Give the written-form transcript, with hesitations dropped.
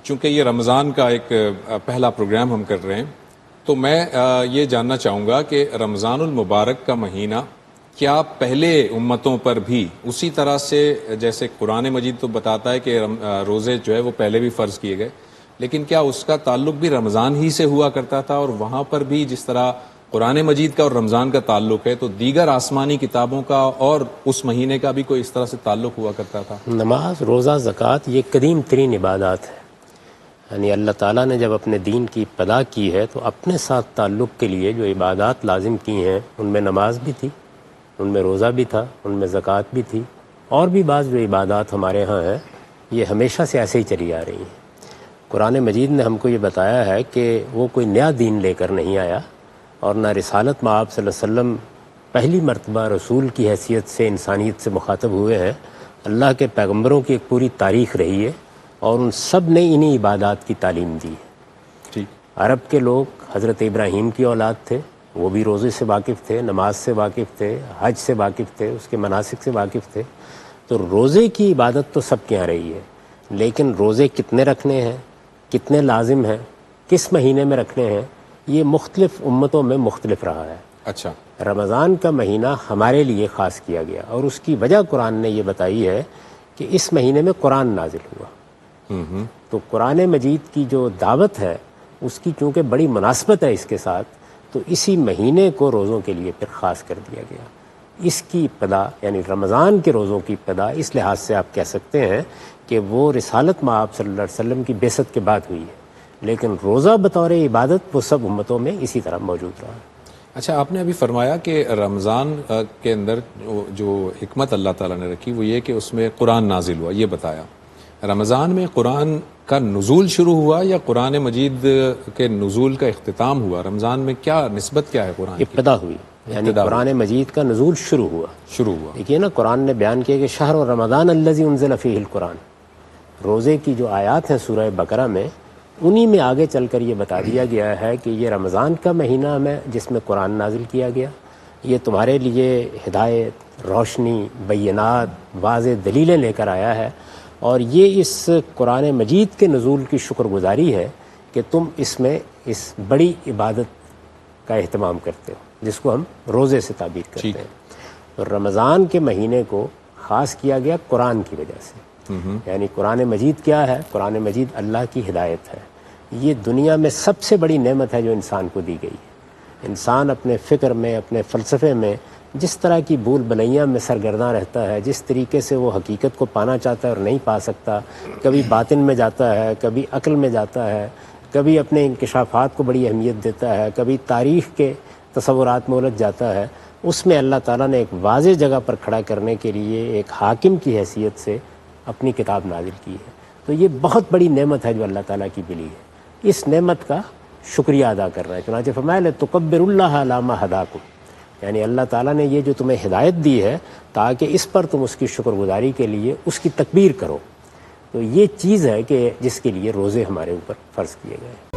چونکہ یہ رمضان کا ایک پہلا پروگرام ہم کر رہے ہیں تو میں یہ جاننا چاہوں گا کہ رمضان المبارک کا مہینہ کیا پہلے امتوں پر بھی اسی طرح سے، جیسے قرآن مجید تو بتاتا ہے کہ روزے جو ہے وہ پہلے بھی فرض کیے گئے، لیکن کیا اس کا تعلق بھی رمضان ہی سے ہوا کرتا تھا، اور وہاں پر بھی جس طرح قرآن مجید کا اور رمضان کا تعلق ہے تو دیگر آسمانی کتابوں کا اور اس مہینے کا بھی کوئی اس طرح سے تعلق ہوا کرتا تھا؟ نماز، روزہ، زکوٰۃ یہ قدیم ترین عبادات ہیں. یعنی اللہ تعالیٰ نے جب اپنے دین کی ابتدا کی ہے تو اپنے ساتھ تعلق کے لیے جو عبادات لازم کی ہیں ان میں نماز بھی تھی، ان میں روزہ بھی تھا، ان میں زکوٰۃ بھی تھی، اور بھی بعض جو عبادات ہمارے ہاں ہیں یہ ہمیشہ سے ایسے ہی چلی آ رہی ہیں. قرآن مجید نے ہم کو یہ بتایا ہے کہ وہ کوئی نیا دین لے کر نہیں آیا، اور نہ رسالت میں آپ صلی اللہ علیہ وسلم پہلی مرتبہ رسول کی حیثیت سے انسانیت سے مخاطب ہوئے ہیں. اللہ کے پیغمبروں کی ایک پوری تاریخ رہی ہے اور ان سب نے انہی عبادات کی تعلیم دی ہے. عرب کے لوگ حضرت ابراہیم کی اولاد تھے، وہ بھی روزے سے واقف تھے، نماز سے واقف تھے، حج سے واقف تھے، اس کے مناسک سے واقف تھے. تو روزے کی عبادت تو سب کے یہاں رہی ہے، لیکن روزے کتنے رکھنے ہیں، کتنے لازم ہیں، کس مہینے میں رکھنے ہیں، یہ مختلف امتوں میں مختلف رہا ہے. اچھا، رمضان کا مہینہ ہمارے لیے خاص کیا گیا، اور اس کی وجہ قرآن نے یہ بتائی ہے کہ اس مہینے میں قرآن نازل ہوا. تو قرآن مجید کی جو دعوت ہے اس کی چونکہ بڑی مناسبت ہے اس کے ساتھ، تو اسی مہینے کو روزوں کے لیے پھر خاص کر دیا گیا. اس کی ابتدا یعنی رمضان کے روزوں کی ابتدا اس لحاظ سے آپ کہہ سکتے ہیں کہ وہ رسالت مآب صلی اللہ علیہ وسلم کی بعثت کے بعد ہوئی ہے، لیکن روزہ بطور عبادت وہ سب امتوں میں اسی طرح موجود رہا. اچھا، آپ نے ابھی فرمایا کہ رمضان کے اندر جو حکمت اللہ تعالیٰ نے رکھی وہ یہ کہ اس میں قرآن نازل ہوا، یہ بتایا. رمضان میں قرآن کا نزول شروع ہوا یا قرآن مجید کے نزول کا اختتام ہوا؟ رمضان میں کیا نسبت کیا ہے قرآن کی؟ ابتدا ہوئی، یعنی قرآن مجید کا نزول شروع ہوا. دیکھیے نا، قرآن نے بیان کیا کہ شہر رمضان الذی انزل فیہ القرآن. روزے کی جو آیات ہیں سورہ بقرہ میں، انہی میں آگے چل کر یہ بتا دیا گیا ہے کہ یہ رمضان کا مہینہ ہے جس میں قرآن نازل کیا گیا. یہ تمہارے لیے ہدایت، روشنی، بینات، واضح دلیلیں لے کر آیا ہے، اور یہ اس قرآن مجید کے نزول کی شکر گزاری ہے کہ تم اس میں اس بڑی عبادت کا اہتمام کرتے ہو جس کو ہم روزے سے تعبیر کرتے ہیں. تو رمضان کے مہینے کو خاص کیا گیا قرآن کی وجہ سے. یعنی قرآن مجید کیا ہے؟ قرآن مجید اللہ کی ہدایت ہے. یہ دنیا میں سب سے بڑی نعمت ہے جو انسان کو دی گئی ہے. انسان اپنے فکر میں، اپنے فلسفے میں جس طرح کی بھول بھلیاں میں سرگرداں رہتا ہے، جس طریقے سے وہ حقیقت کو پانا چاہتا ہے اور نہیں پا سکتا، کبھی باطن میں جاتا ہے، کبھی عقل میں جاتا ہے، کبھی اپنے انکشافات کو بڑی اہمیت دیتا ہے، کبھی تاریخ کے تصورات میں الجھ جاتا ہے، اس میں اللہ تعالیٰ نے ایک واضح جگہ پر کھڑا کرنے کے لیے ایک حاکم کی حیثیت سے اپنی کتاب نازل کی ہے. تو یہ بہت بڑی نعمت ہے جو اللہ تعالیٰ کی ملی ہے. اس نعمت کا شکریہ ادا کر رہا ہے. چنانچہ فرمایا لِتُكَبِّرُوا اللَّهَ عَلَىٰ مَا هَدَاكُمْ، یعنی اللہ تعالیٰ نے یہ جو تمہیں ہدایت دی ہے تاکہ اس پر تم اس کی شکر گزاری کے لیے اس کی تکبیر کرو. تو یہ چیز ہے کہ جس کے لیے روزے ہمارے اوپر فرض کیے گئے.